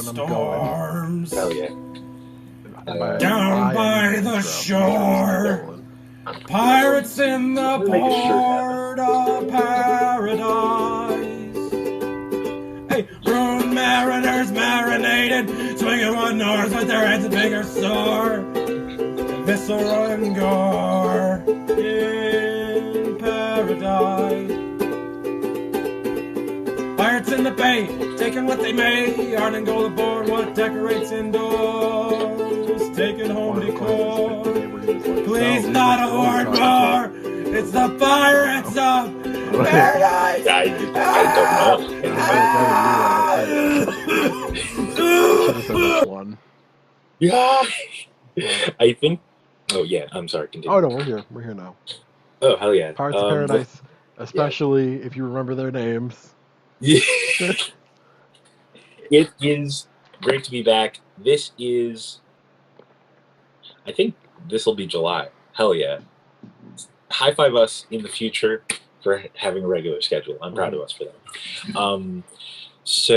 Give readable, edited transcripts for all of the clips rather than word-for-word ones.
I'm going. storms. Hell yeah. Down by the shore, pirates in the port of paradise. Hey, ruined mariners marinated, swinging one north with their heads bigger sore. Viscera and gore in paradise. Pirates in the bay, taking what they may. Yarn and gold aboard, what decorates indoors. Taking home decor. Please not a word more. It's the pirates of paradise. I don't know. One. Yeah. I think. Oh yeah. I'm sorry. Continue. Oh no, we're here. We're here now. Oh hell yeah. Pirates of Paradise, especially if you remember their names. Yeah. It is great to be back. This is. I think this will be July. Hell yeah. High five us in the future for having a regular schedule. I'm proud of us for that. So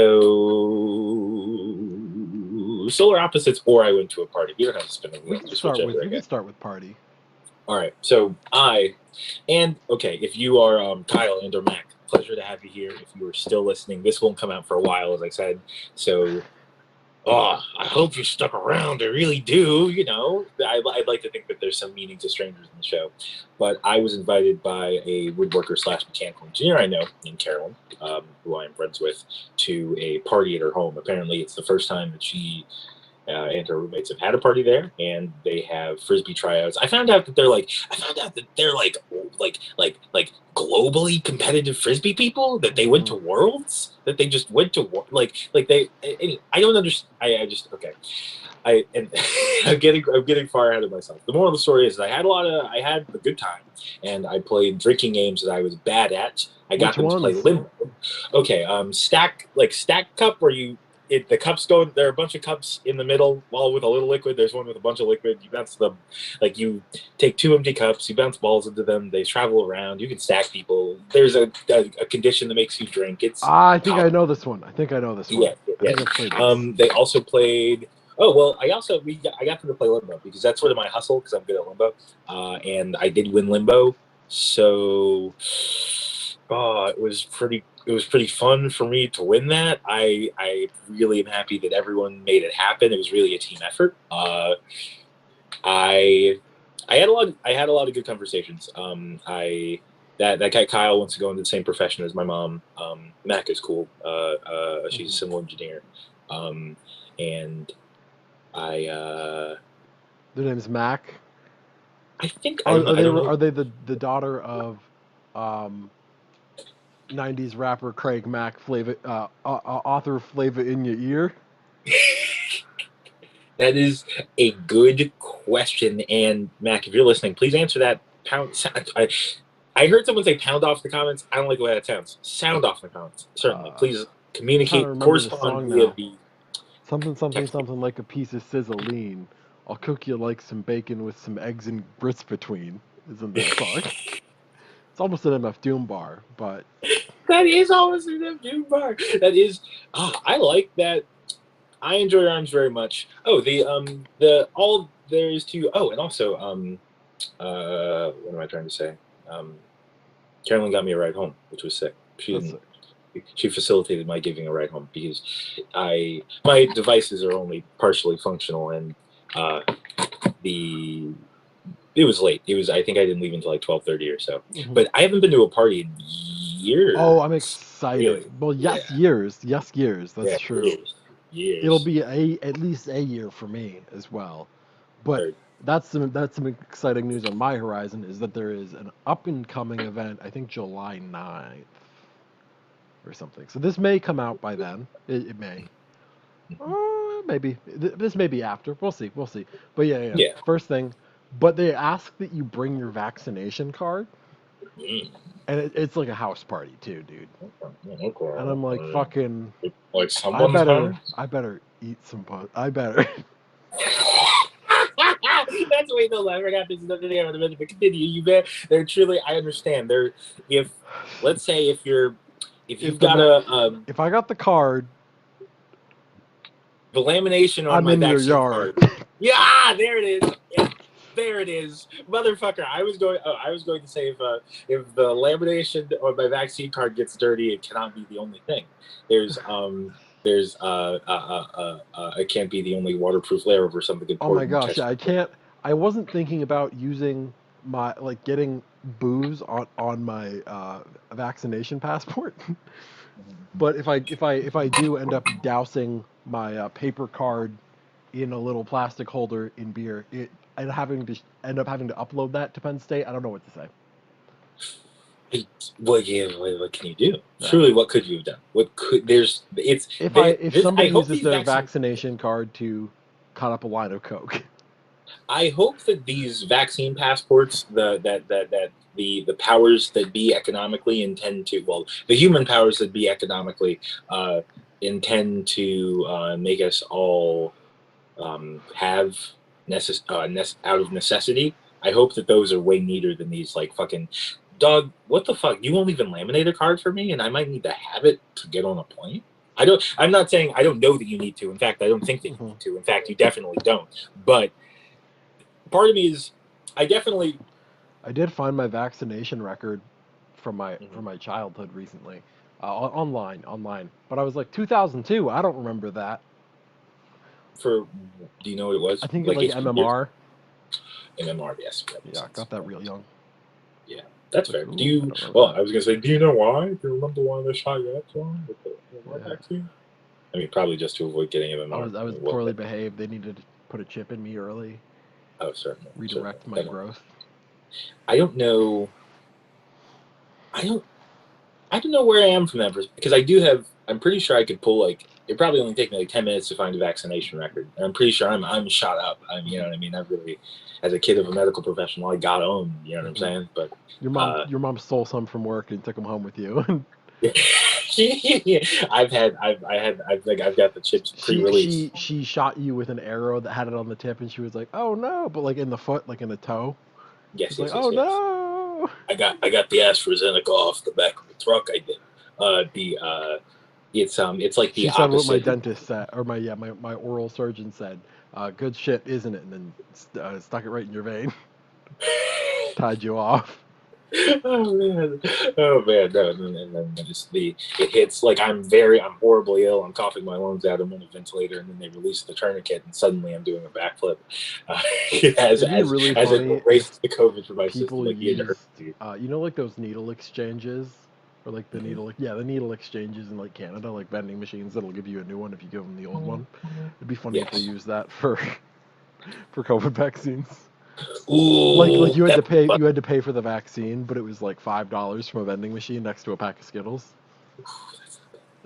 solar opposites, or I went to a party. You don't have to spend a week. We can start with party. All right. So if you are Kyle and or Mac, pleasure to have you here. If you are still listening, this won't come out for a while, as I said. So. Oh, I hope you stuck around. I really do. You know, I'd like to think that there's some meaning to strangers in the show. But I was invited by a woodworker / mechanical engineer I know named Carolyn, who I am friends with, to a party at her home. Apparently, it's the first time that she and her roommates have had a party there, and they have frisbee tryouts. I found out that they're globally competitive frisbee people. That they went to worlds. That they just went to I don't understand. I'm getting far ahead of myself. The moral of the story is that I had a good time, and I played drinking games that I was bad at. I got them to play limbo. Okay, stack cup where the cups go. There are a bunch of cups in the middle, all with a little liquid. There's one with a bunch of liquid. You bounce them, you take 2 empty cups. You bounce balls into them. They travel around. You can stack people. There's a condition that makes you drink. I think I know this one. Yeah. They also played. Oh well, I got them to play limbo because that's sort of my hustle because I'm good at limbo, and I did win limbo. So, it was pretty fun for me to win that. I really am happy that everyone made it happen. It was really a team effort. I had a lot of good conversations. That guy Kyle wants to go into the same profession as my mom. Mac is cool. She's a civil engineer. And their name is Mac. I think. Are they the daughter of 90s rapper Craig Mack, author of Flavor in Your Ear? That is a good question. And Mac, if you're listening, please answer that. I heard someone say pound off the comments. I don't like the way that sounds. Sound off the comments. Certainly. Please communicate, correspond via the... Something like a piece of sizzling. I'll cook you like some bacon with some eggs and grits between. Isn't that song? It's almost an MF Doom bar, but... That is almost an MF Doom bar. That is... I like that. I enjoy rhymes very much. Oh, and also, what am I trying to say? Carolyn got me a ride home, which was sick. She facilitated my giving a ride home because my devices are only partially functional, and it was late. I think I didn't leave until like 12:30 or so. Mm-hmm. But I haven't been to a party in years. Oh, I'm excited. Really? Well, years. That's true. Years. It'll be at least a year for me as well. But that's some exciting news on my horizon is that there is an up and coming event. I think July 9th or something. So this may come out by then. It may. Maybe this may be after. We'll see. But yeah. First thing, but they ask that you bring your vaccination card, and it's like a house party too, dude. Okay. And I'm like, fucking. Like someone's I better eat some pot. I better. That's way no. I forgot this is another thing I would have been. Continue. You bet. They're truly. I understand. If I got the card. The lamination on I'm my in your vaccine yard. card. Yeah, there it is. Yeah, there it is, motherfucker. I was going to say if the lamination on my vaccine card gets dirty, it cannot be the only thing. It can't be the only waterproof layer over something Oh my important. gosh, yeah, I can't. I wasn't thinking about using my like getting booze on my vaccination passport. But if I do end up dousing my paper card in a little plastic holder in beer, and having to end up having to upload that to Penn State, I don't know what to say. Well, yeah. What can you do? Yeah. Truly, what could you have done? What could there's it's If somebody I hope uses these their vaccination card to cut up a line of coke. I hope that these vaccine passports, the powers that be economically intend to, well, the human powers that be economically intend to make us all have out of necessity. I hope that those are way neater than these like fucking dog. What the fuck? You won't even laminate a card for me, and I might need to have it to get on a plane. I don't. I'm not saying I don't know that you need to. In fact, I don't think that you need to. In fact, you definitely don't. But part of me is, I did find my vaccination record from my childhood recently, online. But I was like 2002. I don't remember that. do you know what it was? I think it Like like HP years? MMR. MMR, yes. Yeah, got that real young. Yeah, that's fair. Ooh, Do you? I don't know Well, that. I was gonna say, do you know why? Do you remember why they shot you up on with the MMR vaccine? I mean, probably just to avoid getting MMR. I was poorly behaved. They needed to put a chip in me early. Oh, certainly. Redirect my growth. I don't know. I don't know where I am from that because I do have. I'm pretty sure I could pull like. It probably only take me like 10 minutes to find a vaccination record. And I'm pretty sure I'm shot up. You know what I mean. I really, as a kid of a medical professional, I got owned. You know what I'm saying? But your mom stole some from work and took them home with you. I've got the chips pre-released. She shot you with an arrow that had it on the tip, and she was like, "Oh no!" But like in the foot, like in the toe. Yes, like, "Oh no!" I got the AstraZeneca off the back of the truck. I did. It's like the she opposite. said what my dentist said, or my oral surgeon said. Good shit, isn't it? And then stuck it right in your vein, tied you off. Oh man, no, and then it hits like I'm horribly ill. I'm coughing my lungs out. I'm on a ventilator, and then they release the tourniquet, and suddenly I'm doing a backflip. As it erases the COVID from my system, like use, you know, like those needle exchanges, or like the needle exchanges in like Canada, like vending machines that'll give you a new one if you give them the old one. It'd be funny if they used that for COVID vaccines. Ooh, like you had to pay for the vaccine, but it was like $5 from a vending machine next to a pack of Skittles.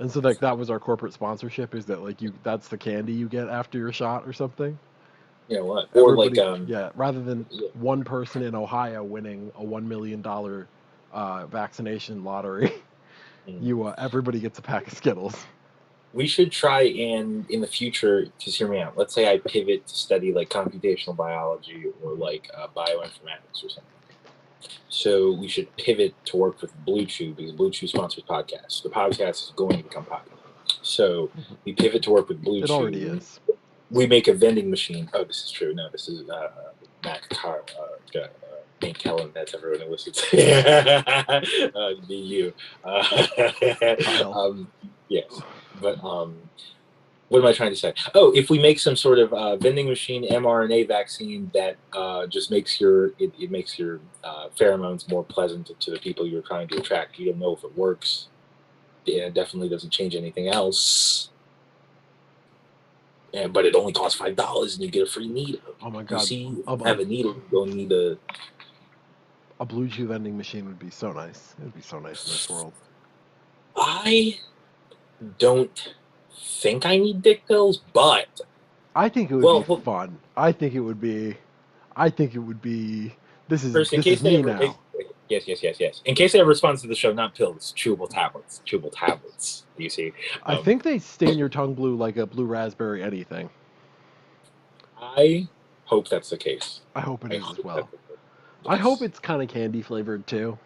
And so like that was our corporate sponsorship, is that like that's the candy you get after your shot or something. You know what? Or like rather than one person in Ohio winning a $1 million vaccination lottery, everybody gets a pack of Skittles. We should try and in the future, just hear me out. Let's say I pivot to study like computational biology or like bioinformatics or something. So we should pivot to work with Blue Chew because Blue Chew sponsors podcasts. The podcast is going to become popular. So we pivot to work with Blue Chew. It already is. We make a vending machine. Oh, this is true. No, this is Matt Carr. Nate Kellen, that's everyone who listens. Be you. Yes. But what am I trying to say? Oh, if we make some sort of vending machine mRNA vaccine that just makes your pheromones more pleasant to the people you're trying to attract. You don't know if it works. It definitely doesn't change anything else. But it only costs $5 and you get a free needle. Oh my god! You see, if you have a needle, you don't need a Blue Chew vending machine would be so nice. It would be so nice in this world. I don't think I need dick pills, but I think it would be fun. I think it would be. This is me now. Yes. In case they ever sponsor the show, not pills, chewable tablets. You see? I think they stain your tongue blue like a blue raspberry anything. I hope that's the case. I hope it is as well. I hope it's kind of candy flavored too.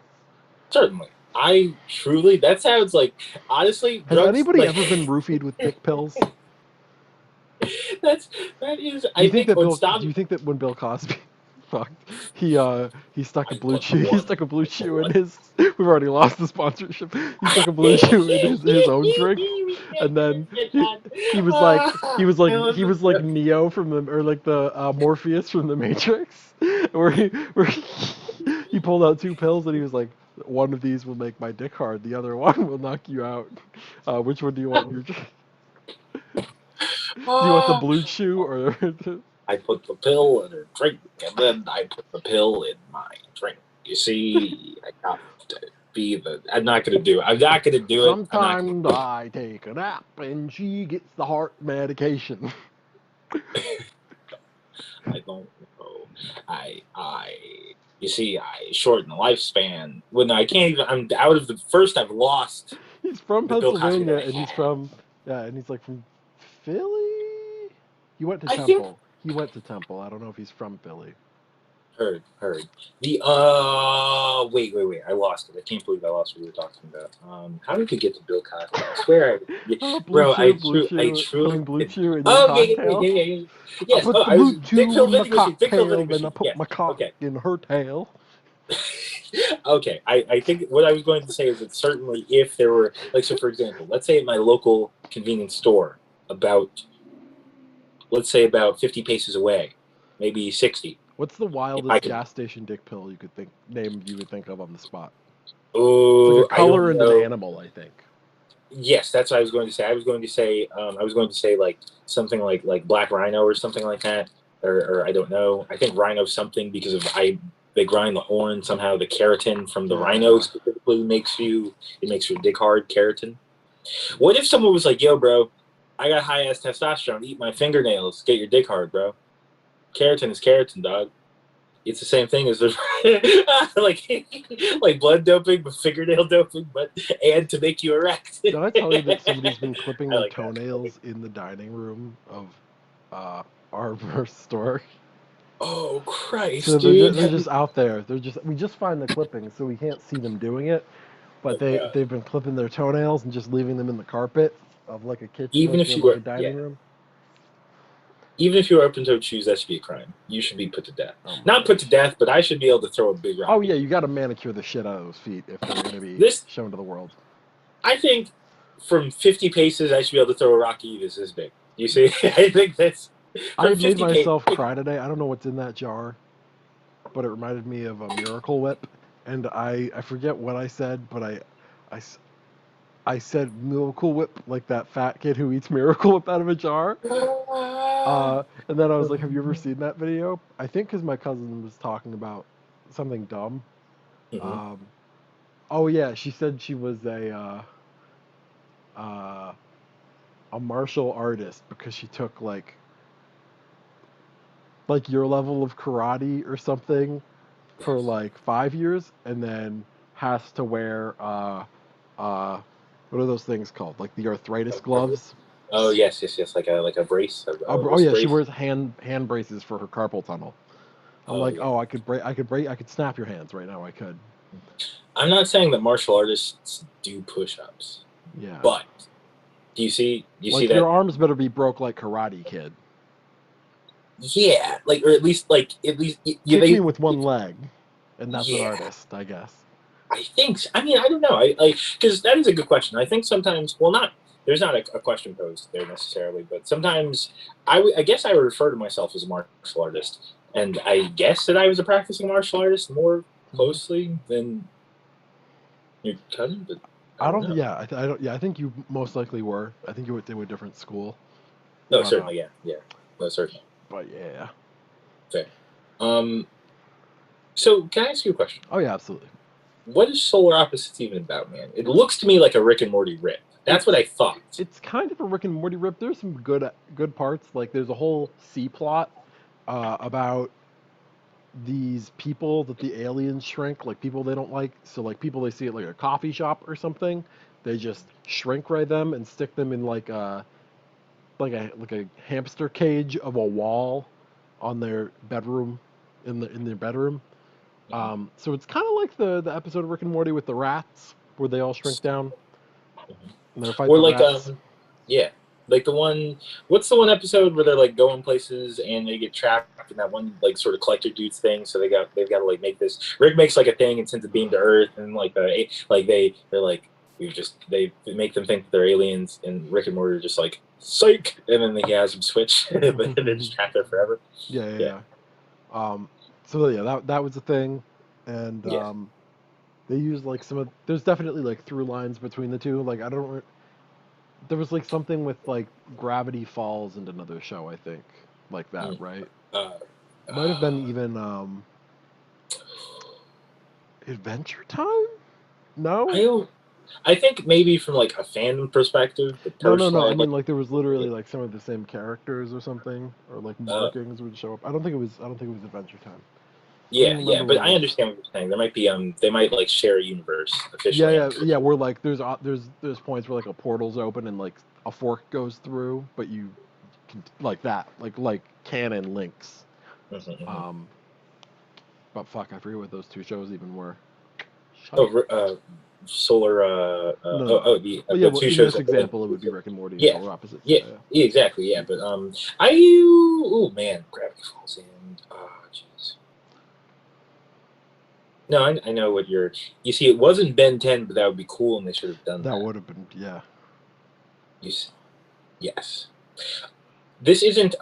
Certainly. that sounds like, honestly. Has anybody ever been roofied with dick pills? that is. I think what stopped. Do you think that when Bill Cosby fucked, he stuck a I blue put chew he one. stuck a blue chew in his we've already lost the sponsorship. He stuck a blue chew in his own drink, and then he was like Neo from the or like the Morpheus from the Matrix, he pulled out two pills and he was like, one of these will make my dick hard, the other one will knock you out. Which one do you want in your drink? Do you want the blue chew or I put the pill in her drink, and then I put the pill in my drink. You see, I got to be the. I'm not gonna do it. I'm not gonna do it. Sometimes I take a nap and she gets the heart medication. I don't know. You see, I shorten the lifespan. When I can't even. I'm out of the first. I've lost. He's from The Bill Cosby Pennsylvania that I and he's had. from and he's like from Philly. He went to I think Temple. He went to Temple. I don't know if he's from Philly. heard. The wait. I lost it. I can't believe I lost what we were talking about. How did we get to Bill Cosby? I swear, bro. I truly. Putting blue chew in your Oh cocktail. yeah. I Yes. put Oh, the I was blue Vic chew Pill in my vending machine. Vic Pill cocktail, vending then I machine. put Yes. my cock Okay. in her tail. Okay. I think what I was going to say is that certainly if there were like so for example, let's say at my local convenience store let's say about 50 paces away, maybe 60. What's the If I wildest could. gas station dick pill you could think of on the spot? It's like a Oh, I color don't and an know. animal, I think. Yes, that's what I was going to say. I was going to say like something like Black Rhino or something like that, or I don't know. I think Rhino something because of they grind the horn somehow. The keratin from the rhino Yeah. specifically makes your dick hard. Keratin. What if someone was like, "Yo, bro, I got high ass testosterone. Eat my fingernails. Get your dick hard, bro. Keratin is keratin, dog. It's the same thing as the like blood doping, but fingernail doping, but and to make you erect." Did I tell you that somebody's been clipping I their like that. toenails in the dining room of our store? Oh So Christ, dude! they're just out there. We just find the clippings, so we can't see them doing it. But Oh God. they've been clipping their toenails and just leaving them in the carpet of like a kitchen, Even if you like were, a dining yeah, room. even if you were open-toed shoes, that should be a crime. You should be put to death. Oh my Not put gosh. to death, but I should be able to throw a big rock. Oh yeah, you got to manicure the shit out of those feet if they're going to be This, shown to the world. I think, from 50 paces, I should be able to throw a rocky this big. You see, I think that's. I From made 50 paces. myself cry today. I don't know what's in that jar, but it reminded me of a Miracle Whip, and I forget what I said, but I, I said Miracle Whip like that fat kid who eats Miracle Whip out of a jar. And then I was like, "Have you ever seen that video?" I think because my cousin was talking about something dumb. Mhm. Um, oh yeah, she said she was a martial artist because she took like your level of karate or something for like 5 years, and then has to wear uh, what are those things called? Like the arthritis gloves. Oh yes, like a brace, a Oh wrist yeah, she brace. wears hand braces for her carpal tunnel. I'm Oh like, yeah. oh, I could snap your hands right now. I could. I'm not saying that martial artists do push-ups, Yeah. but do you see? Like That? your arms better be broke like Karate Kid. Yeah, like or at least Kick me with one leg, and that's an yeah. artist, I guess. I think. I mean, I don't know. I like because that is a good question. I think sometimes, well, not there's not a question posed there necessarily, but sometimes I guess I would refer to myself as a martial artist, and I guess that I was a practicing martial artist more closely than your cousin, but I don't know. Yeah, I don't. Yeah, I think you most likely were. I think you went to a different school. No, But certainly, yeah, no, certainly. but yeah. Fair. So can I ask you a question? Oh yeah, absolutely. What is Solar Opposites even about, man? It looks to me like a Rick and Morty rip. That's what I thought. It's kind of a Rick and Morty rip. There's some good parts. Like there's a whole C plot about these people that the aliens shrink, like people they don't like. So like people they see at like a coffee shop or something, they just shrink ray them and stick them in like a hamster cage of a wall on their bedroom in their bedroom. So it's kind of like the episode of Rick and Morty with the rats where they all shrink down and they fight Or the like rats. yeah. Like the one, what's the one episode where they're like going places and they get trapped in that one like sort of collector dudes thing? So they've got to like make this. Rick makes like a thing and sends a beam to Earth, and like they're like they make them think that they're aliens, and Rick and Morty are just like psych, and then he has them switch, and they're just trapped there forever. Yeah. So yeah, that was a thing, and they used like some of. There's definitely like through lines between the two. Like I don't. There was like something with like Gravity Falls and another show, I think, like that, right? Might have been even Adventure Time. No, I think maybe from like a fan perspective, but personally, no. I mean, like there was literally like some of the same characters or something, or like markings would show up. I don't think it was Adventure Time. Yeah, but I understand what you're saying. There might be they might like share a universe officially. Yeah. Where like there's points where like a portal's open and like a fork goes through, but you can like that, like canon links. Mm-hmm. But fuck, I forget what those two shows even were. Solar. The two shows. In this example, it would be Rick and Morty. Yeah, Solar Opposites. Yeah, exactly. Yeah, but oh man, Gravity Falls and jeez. No, I know what you're. You see, it wasn't Ben 10, but that would be cool, and they should have done that. That would have been, yeah. Yes. This isn't.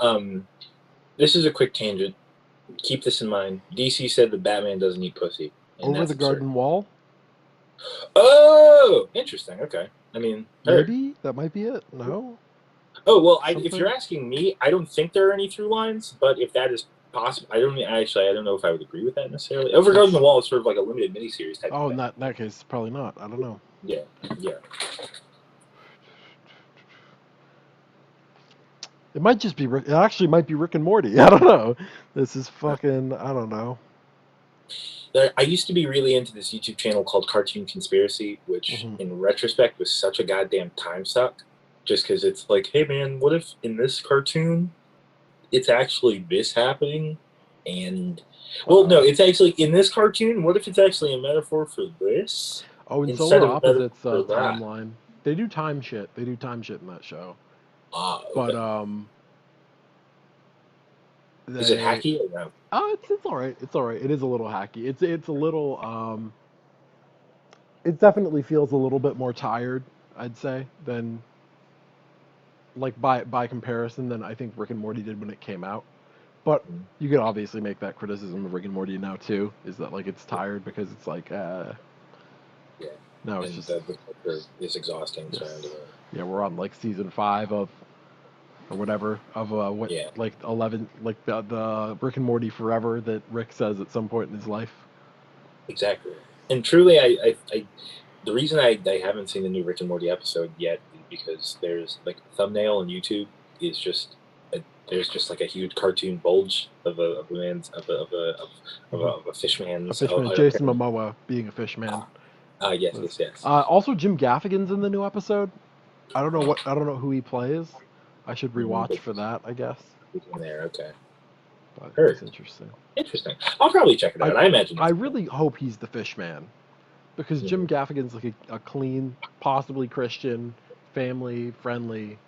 This is a quick tangent. Keep this in mind. DC said that Batman doesn't eat pussy. Over the garden wall. Oh, interesting. Okay. I mean, maybe that might be it. No. Oh well, if you're asking me, I don't think there are any through lines, but if that is possible, I don't know if I would agree with that necessarily. Over Garden the Wall is sort of like a limited miniseries type. Oh, in that case, probably not. I don't know. Yeah. It might just be. It actually might be Rick and Morty. I don't know. This is fucking. I don't know. I used to be really into this YouTube channel called Cartoon Conspiracy, which in retrospect was such a goddamn time suck. Just because it's like, hey man, what if in this cartoon it's actually this happening? And no, it's actually in this cartoon. What if it's actually a metaphor for this? Oh, in Solar Opposites timeline, they do time shit. They do time shit in that show. Okay. But is it hacky or no? It's all right. It's all right. It is a little hacky. It's a little it definitely feels a little bit more tired, I'd say, than like by comparison than I think Rick and Morty did when it came out. But you could obviously make that criticism of Rick and Morty now too, is that like it's tired because it's like no, it's just it's exhausting. Yeah, we're on like season 5 of or whatever of like 11, like the Rick and Morty Forever that Rick says at some point in his life. Exactly. And truly, I the reason I haven't seen the new Rick and Morty episode yet is because there's like a thumbnail on YouTube is just there's just like a huge cartoon bulge of a fish man. Jason Momoa being a fish man. Yes. Also, Jim Gaffigan's in the new episode. I don't know who he plays. I should rewatch for that, I guess. He's in there, okay. But it's interesting. I'll probably check it out. I imagine. I really hope he's the fish man, because Jim Gaffigan's like a clean, possibly Christian, family-friendly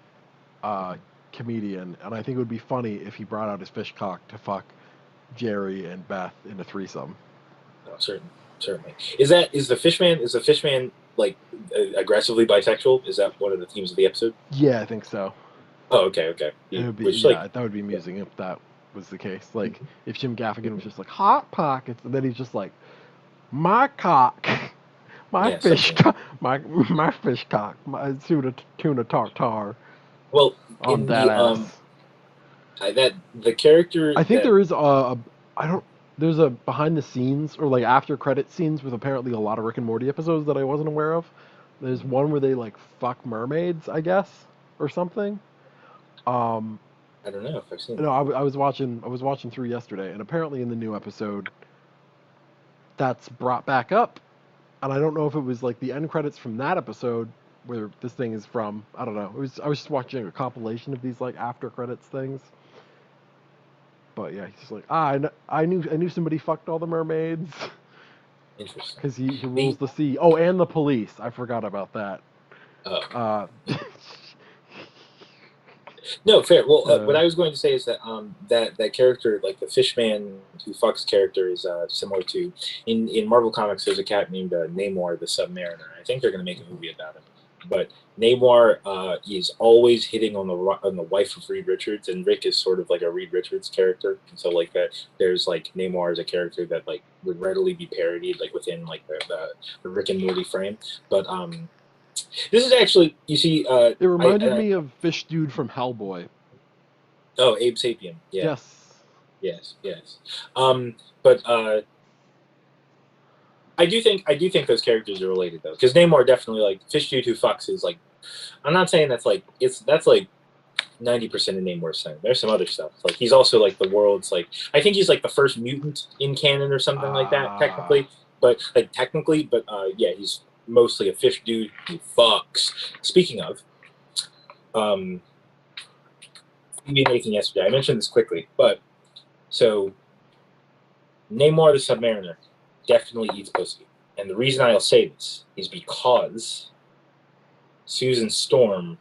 comedian, and I think it would be funny if he brought out his fish cock to fuck Jerry and Beth in a threesome. Oh, certainly. Is the fishman like aggressively bisexual? Is that one of the themes of the episode? Yeah, I think so. Oh, okay. It would be, that would be amusing if that was the case. Like if Jim Gaffigan was just like hot pockets, and then he's just like my cock, my fish cock, my fish cock, my tuna tartare. Well, on that ass. The character. I think there is there's a behind the scenes or like after credit scenes with apparently a lot of Rick and Morty episodes that I wasn't aware of. There's one where they like fuck mermaids, I guess, or something. I don't know if I've seen. No, I was watching through yesterday, and apparently in the new episode, that's brought back up, and I don't know if it was like the end credits from that episode where this thing is from. I don't know. I was just watching a compilation of these like after credits things. But yeah, he's just like I knew somebody fucked all the mermaids. Interesting. Because he rules the sea. Oh, and the police. I forgot about that. No, fair. Well, what I was going to say is that that character, like the Fishman who fucks character, is similar to in Marvel Comics. There's a cat named Namor the Submariner. I think they're going to make a movie about him. But Namor is always hitting on the wife of Reed Richards, and Rick is sort of like a Reed Richards character. And so like that, there's like Namor as a character that like would readily be parodied like within like the Rick and Morty frame. But this is actually, you see, it reminded me of Fish Dude from Hellboy. Oh, Abe Sapien. Yeah. Yes. Yes. But I do think those characters are related though, because Namor definitely, like, Fish Dude Who Fucks is like, I'm not saying that's like that's like 90% of Namor's thing. There's some other stuff. Like he's also like the world's like, I think he's like the first mutant in canon or something like that technically. But yeah, he's mostly a fish dude who fucks. Speaking of, we made Nathan yesterday. I mentioned this quickly, but so Namor the Submariner definitely eats pussy, and the reason I'll say this is because Susan Storm,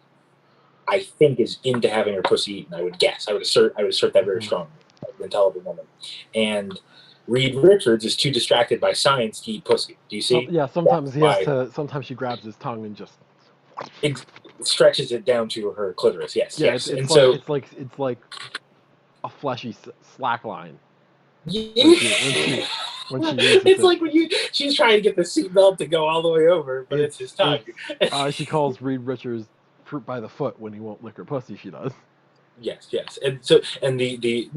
I think, is into having her pussy eaten. I would guess. I would assert that very strongly. An intelligent woman, and Reed Richards is too distracted by science to eat pussy. Do you see? Yeah, sometimes he has to. Sometimes she grabs his tongue and just it stretches it down to her clitoris. Yes, yeah, yes. it's like a fleshy slack line. Yeah. When she it's like when she's trying to get the seatbelt to go all the way over, but it's his tongue. She calls Reed Richards fruit by the foot when he won't lick her pussy. She does. Yes, and so the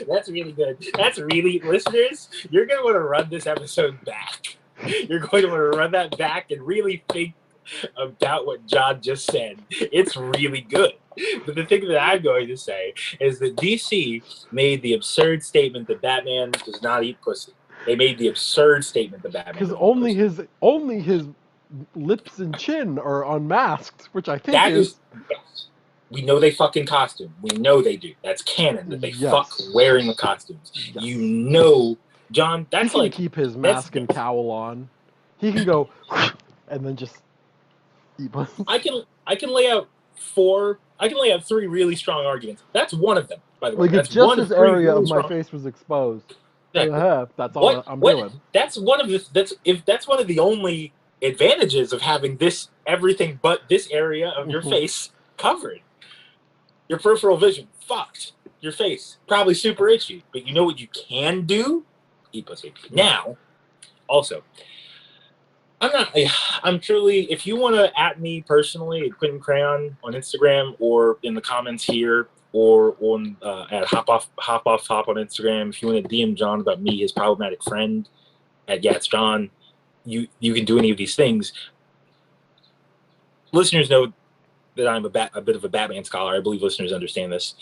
That's really good. That's really, listeners, you're going to want to run this episode back. You're going to want to run that back and really think about what John just said. It's really good. But the thing that I'm going to say is that DC made the absurd statement that Batman does not eat pussy. They made the absurd statement that Batman because only his lips and chin are unmasked, which I think is yes. We know they fuck in costume. We know they do. That's canon that they fuck wearing the costumes. Yes. You know, John, that's he can keep his mask and cowl on. He can go and then just eat pussy. I can lay out three really strong arguments. That's one of them, by the way. Like, if just this area of my face was exposed, that's all I'm doing. That's one of the only advantages of having this everything but this area of your face covered. Your peripheral vision fucked. Your face probably super itchy, but you know what you can do? Eat pussy. Now, also, I'm truly, if you want to at me personally at Quentin Crayon on Instagram or in the comments here or on at Hop Off on Instagram, if you want to DM John about me, his problematic friend at Yats John, you can do any of these things. Listeners know that I'm a bit of a Batman scholar. I believe listeners understand this.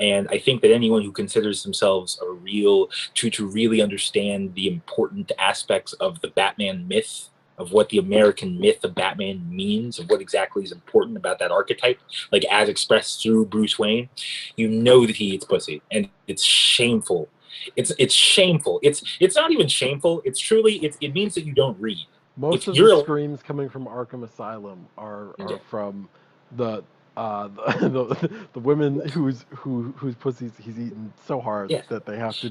And I think that anyone who considers themselves to really understand the important aspects of the Batman myth, of what the American myth of Batman means, of what exactly is important about that archetype, like as expressed through Bruce Wayne, you know that he eats pussy. And it's shameful. It's shameful. It's not even shameful. It's truly, it means that you don't read. Most of the screams coming from Arkham Asylum are from the women whose pussies he's eaten so hard that they have to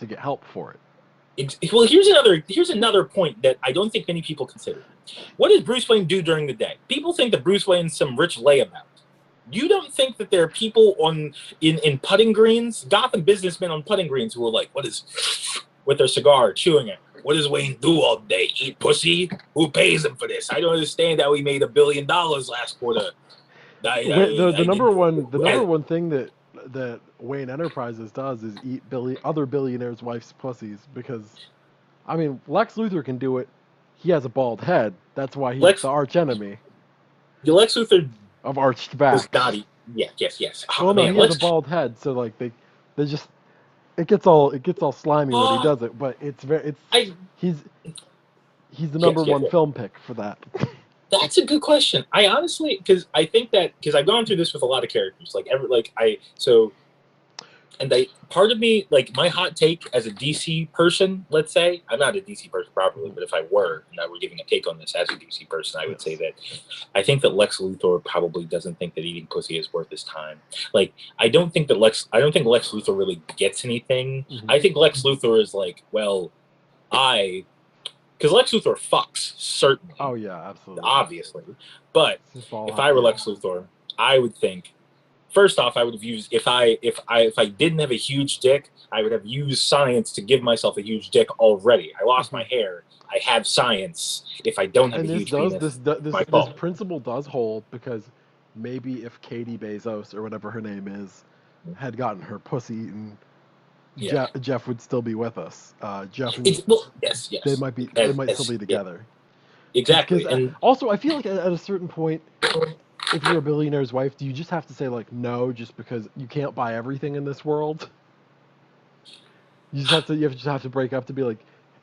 get help for it. Well, here's another point that I don't think many people consider. What does Bruce Wayne do during the day? People think that Bruce Wayne's some rich layabout. You don't think that there are people in putting greens, Gotham businessmen on putting greens, who are like, with their cigar, chewing it. What does Wayne do all day? Eat pussy? Who pays him for this? I don't understand how he made $1 billion last quarter. The number one thing that Wayne Enterprises does is eat other billionaires' wives' pussies, because, I mean, Lex Luthor can do it. He has a bald head. That's why he's the arch enemy. The Lex Luthor of arched back. Yes. Oh, no, he has a bald head, so like they just it gets all slimy when he does it. But he's the number one film pick for that. That's a good question. I honestly, because I've gone through this with a lot of characters. And part of me, like my hot take as a DC person, let's say, I'm not a DC person properly, but if I were, and I were giving a take on this as a DC person, I would say that I think that Lex Luthor probably doesn't think that eating pussy is worth his time. Like, I don't think Lex Luthor really gets anything. Mm-hmm. I think Lex Luthor is like, well, because Lex Luthor fucks, certainly. Oh yeah, absolutely. Obviously. But if I were Lex Luthor, I would think, first off, I would have used, if I didn't have a huge dick, I would have used science to give myself a huge dick already. I lost my hair. I have science. If I don't have a huge penis, this principle does hold, because maybe if Katie Bezos, or whatever her name is, had gotten her pussy eaten, Jeff would still be with us. Jeff and yes. They might still be together. Yeah. Exactly. And also, I feel like at a certain point, if you're a billionaire's wife, do you just have to say like no, just because you can't buy everything in this world? You just have to break up to be like,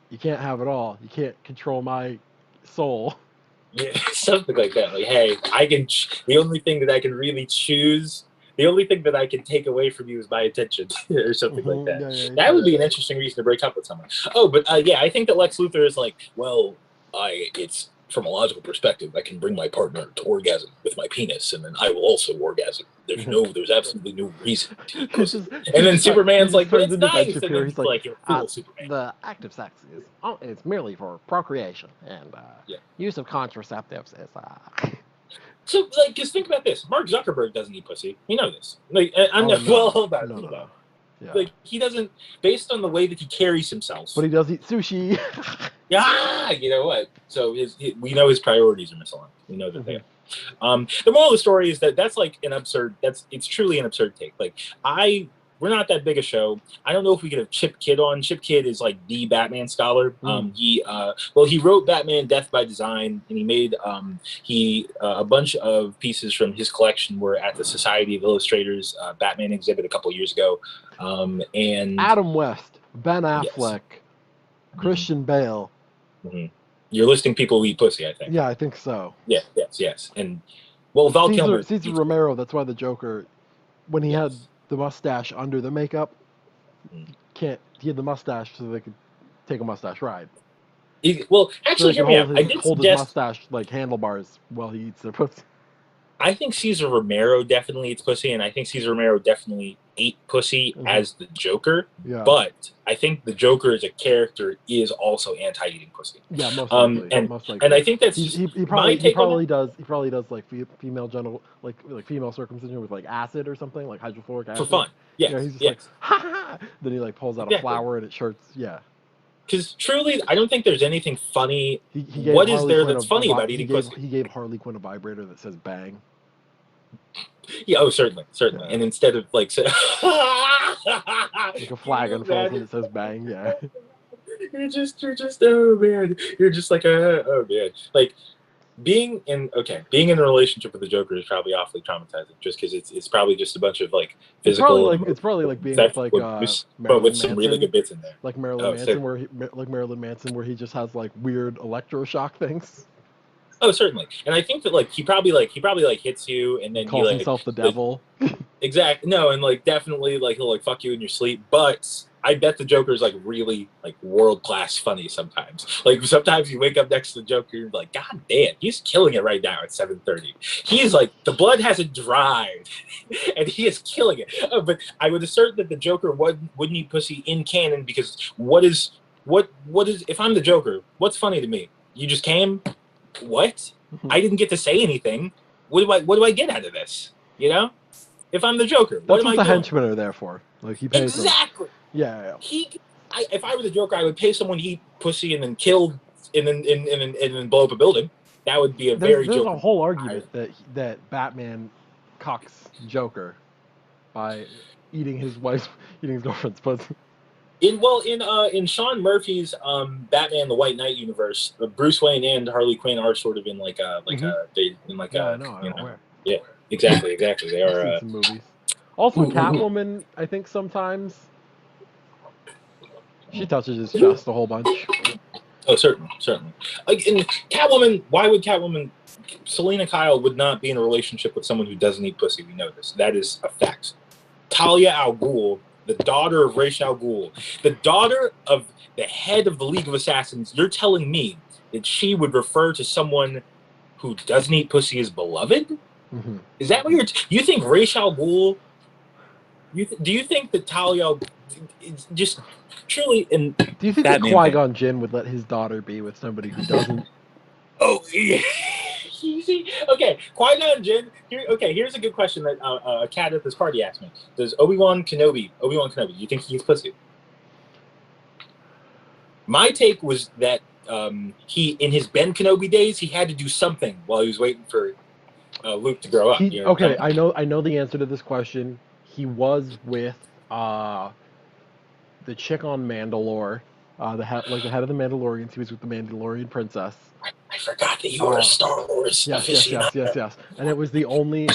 you can't have it all. You can't control my soul. Yeah, something like that. Like, hey, I can. The only thing that I can really choose. The only thing that I can take away from you is my attention, or something like that. Yeah, that would be an interesting reason to break up with someone. Oh, but I think that Lex Luthor is like, well, it's from a logical perspective, I can bring my partner to orgasm with my penis, and then I will also orgasm. There's absolutely no reason to eat pussy. And then Superman's like, but it's nice. And then he's like, you're cool, Superman. The active sex is merely for procreation, and use of contraceptives is. So, like, just think about this. Mark Zuckerberg doesn't eat pussy. You know this. Like, I'm not well about it. No. Yeah. Like, he doesn't, based on the way that he carries himself. But he does eat sushi. Yeah, you know what? So we know his priorities are misaligned. We know that they are. The moral of the story is that that's like it's truly an absurd take. Like, we're not that big a show. I don't know if we could have Chip Kidd on. Chip Kidd is like the Batman scholar. He wrote Batman Death by Design, and he made a bunch of pieces from his collection were at the Society of Illustrators Batman exhibit a couple years ago. And Adam West, Ben Affleck, Christian Bale. Mm-hmm. You're listing people who eat pussy, I think. Yeah, I think so. Yeah, yes. And well, Val Kilmer. Cesar Romero, that's why the Joker, when he had the mustache under the makeup, he had the mustache so they could take a mustache ride. Actually, hear me out. I did hold his mustache like handlebars while he eats their pussy. I think Cesar Romero definitely eats pussy, and I think Cesar Romero definitely ate pussy as the Joker. Yeah. But I think the Joker as a character is also anti-eating pussy. Yeah, most likely. And I think that's he probably does like female genital like female circumcision with like acid or something, like hydrofluoric acid for fun. Yeah, he's just like ha ha. Then he like pulls out a flower and it shirts. Yeah. Because truly, I don't think there's anything funny. What is there that's funny about eating pussy? He gave Harley Quinn a vibrator that says "bang." Yeah, certainly. Yeah. And instead of like a flag unfolds and it says "bang," yeah. You're just oh man, you're just like oh man, like. Being in a relationship with the Joker is probably awfully traumatizing, just because it's probably just a bunch of like physical. It's probably like being with like but with some really good bits in there. Like Marilyn Manson, where he just has like weird electroshock things. Oh, certainly, and I think that like he probably hits you, and then calls himself the devil. Exactly. No, and like definitely like he'll like fuck you in your sleep, but I bet the Joker's like really like world class funny sometimes. Like sometimes you wake up next to the Joker, you're like, God damn, he's killing it right now at 7:30. He's like the blood hasn't dried, and he is killing it. But I would assert that the Joker wouldn't eat pussy in canon, because what is if I'm the Joker, what's funny to me? You just came. What? I didn't get to say anything. What do I get out of this? You know, if I'm the Joker, what am I doing? That's what the henchmen are there for. Like he pays exactly. Them. Yeah. If I were the Joker, I would pay someone to eat pussy and then kill and then blow up a building. That would be there's Joker. There's a whole argument that Batman cocks Joker by eating his girlfriend's pussy. In Sean Murphy's Batman the White Knight universe, Bruce Wayne and Harley Quinn are sort of in like a yeah, exactly they are some movies. Also Catwoman, I think sometimes she touches his chest a whole bunch. Oh, certainly. Like in Catwoman, why would Catwoman? Selena Kyle would not be in a relationship with someone who doesn't eat pussy. We know this. That is a fact. Talia al Ghul the daughter of Ra's al Ghul, the daughter of the head of the League of Assassins, you're telling me that she would refer to someone who doesn't eat pussy as beloved? Mm-hmm. Is that what you think Ra's al Ghul? Do you think that Talia is just truly in? Do you think that Qui-Gon Jinn would let his daughter be with somebody who doesn't? Oh, yeah. You see? Okay, Qui-Gon Jinn. Here's a good question that a cat at this party asked me. Does Obi-Wan Kenobi, you think he eats pussy? My take was that he, in his Ben Kenobi days, he had to do something while he was waiting for Luke to grow up. I know the answer to this question. He was with the chick on Mandalore, the head of the Mandalorians. He was with the Mandalorian princess. I forgot that you were a Star Wars aficionado. Yes. And it was the only.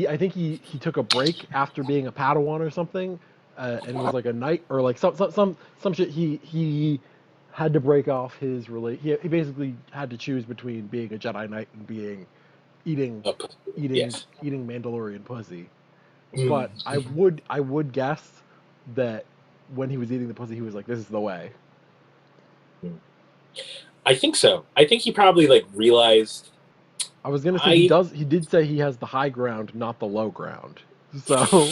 I think he took a break after being a Padawan or something, and it was like a night or like some shit. He had to break off his he basically had to choose between being a Jedi Knight and being eating Mandalorian pussy. But I would guess that when he was eating the pussy, he was like, "This is the way." I think so. I think he probably like realized. I was gonna say he did say he has the high ground, not the low ground. So.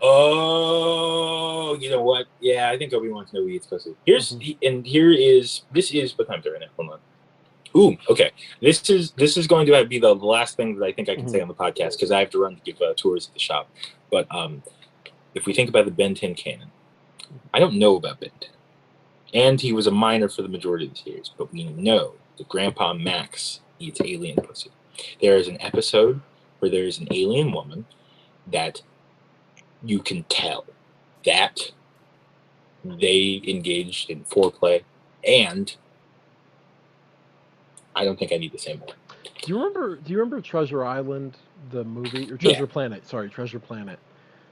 Oh, you know what? Yeah, I think Obi-Wan Kenobi eats pussy. This is what time is it right now? Hold on. Ooh, okay. This is going to be the last thing that I think I can say on the podcast because I have to run to give tours at the shop. But if we think about the Ben 10 canon, I don't know about Ben 10. And he was a minor for the majority of the series, but we know that Grandpa Max eats alien pussy. There is an episode where there is an alien woman that you can tell that they engaged in foreplay, and I don't think I need to say more. Do you remember Treasure Island, the movie, or Treasure Planet? Sorry, Treasure Planet.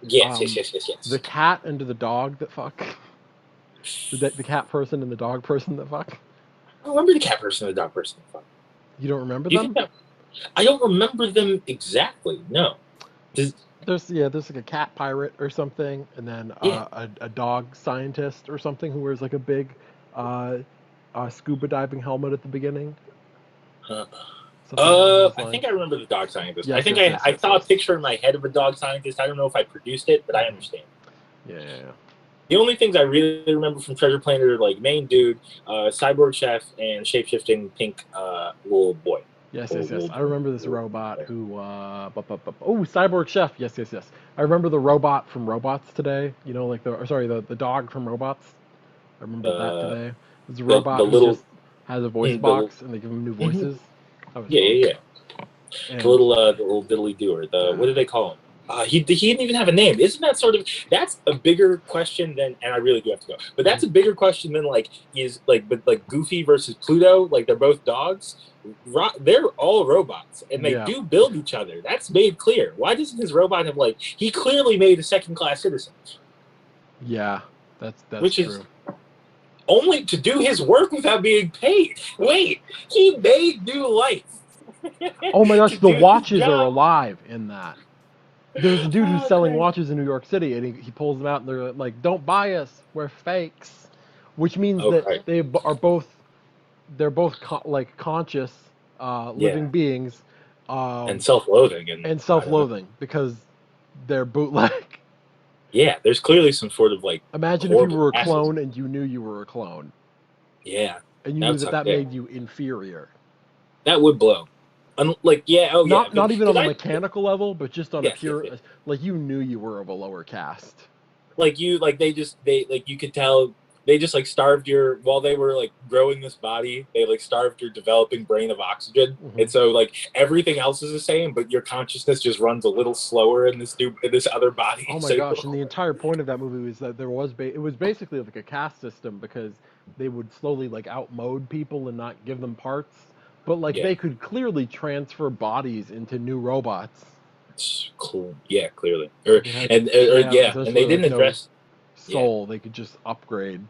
Yes. The cat and the dog that fuck. The cat person and the dog person that fuck. I don't remember the cat person and the dog person that fuck. You don't remember them? I don't remember them exactly. No. There's like a cat pirate or something, and then a dog scientist or something who wears like a big scuba diving helmet at the beginning. I think I remember the dog scientist. Yes, I saw a picture in my head of a dog scientist. I don't know if I produced it, but I understand. Yeah. The only things I really remember from Treasure Planet are like main dude, cyborg chef, and shape-shifting pink little boy. Yes. I remember this robot who. Cyborg Chef. Yes. I remember the robot from Robots Today. You know, like the dog from Robots. I remember that today. There's a robot who just has a voice box, and they give him new voices. Yeah. The little diddly doer. What do they call him? He didn't even have a name. Isn't that that's a bigger question than, and I really do have to go, but that's a bigger question than but Goofy versus Pluto, like they're both dogs. They're all robots, and they do build each other. That's made clear. Why doesn't his robot have he clearly made a second-class citizen? Yeah, that's which true. Is only to do his work without being paid. Wait, he made new life. Oh my gosh, the watches are alive in that. There's a dude who's selling watches in New York City, and he pulls them out, and they're like, "Don't buy us, we're fakes," which means that they are both. They're both conscious, living beings, and self-loathing and self-loathing because they're bootleg. Yeah, there's clearly some sort of Imagine if you were a clone and you knew you were a clone. Yeah, and you knew that made you inferior. That would blow. Not even on a mechanical level, but just on a pure, you knew you were of a lower caste. You could tell. They just starved while they were growing this body, they starved your developing brain of oxygen. And so everything else is the same, but your consciousness just runs a little slower in this other body. Oh my gosh. And the entire point of that movie was that it was basically like a caste system because they would slowly outmode people and not give them parts. But they could clearly transfer bodies into new robots. It's cool. Yeah, clearly. And they didn't address soul. They could just upgrade.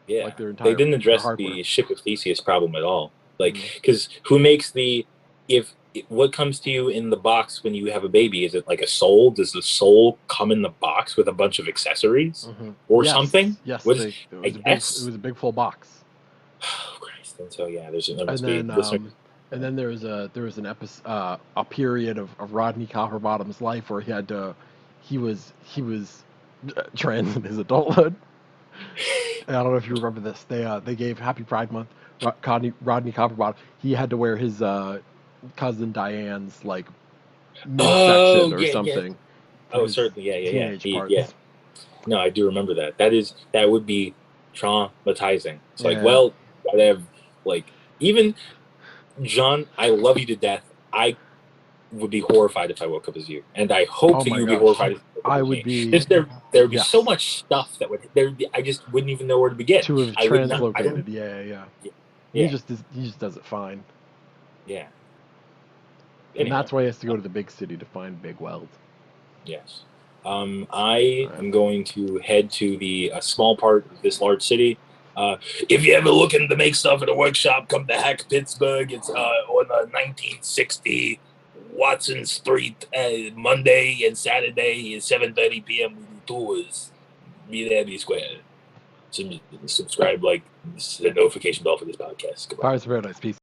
Yeah, they didn't address the ship of Theseus problem at all. Because who makes if what comes to you in the box when you have a baby? Is it like a soul? Does the soul come in the box with a bunch of accessories or something? Yes, What is, it I was a guess. big full box. Oh Christ! And so yeah, there And must be then this. and then there was an episode, a period of Rodney Copperbottom's life where he was trans in his adulthood. And I don't know if you remember this. They gave Happy Pride Month. Rodney Copperbottom. He had to wear his cousin Diane's like midsection Oh or yeah, yeah. something for Oh his certainly, teenage yeah. parts. No, I do remember that. That would be traumatizing. It's like, Yeah. well, gotta have like even John. I love you to death. I would be horrified if I woke up as you, and I hope Oh that my you would be gosh. horrified if you woke up I as would me. be, Because there would be so yes, much stuff that I just wouldn't even know where to begin. to have I would not. I translocated. don't. Yeah. Yeah, He just does it fine. yeah. And Anyway, that's why he has to go to the big city to find Big Weld. yes. I Right. am going to head to the small part of this large city. If you ever looking to make stuff at a workshop, come to Hack Pittsburgh. It's on 1960 Watson Street, Monday and Saturday at 7:30 p.m. We do tours. Be there, be square. Subscribe, like, the notification bell for this podcast. Goodbye. Pirates of Paradise. Peace.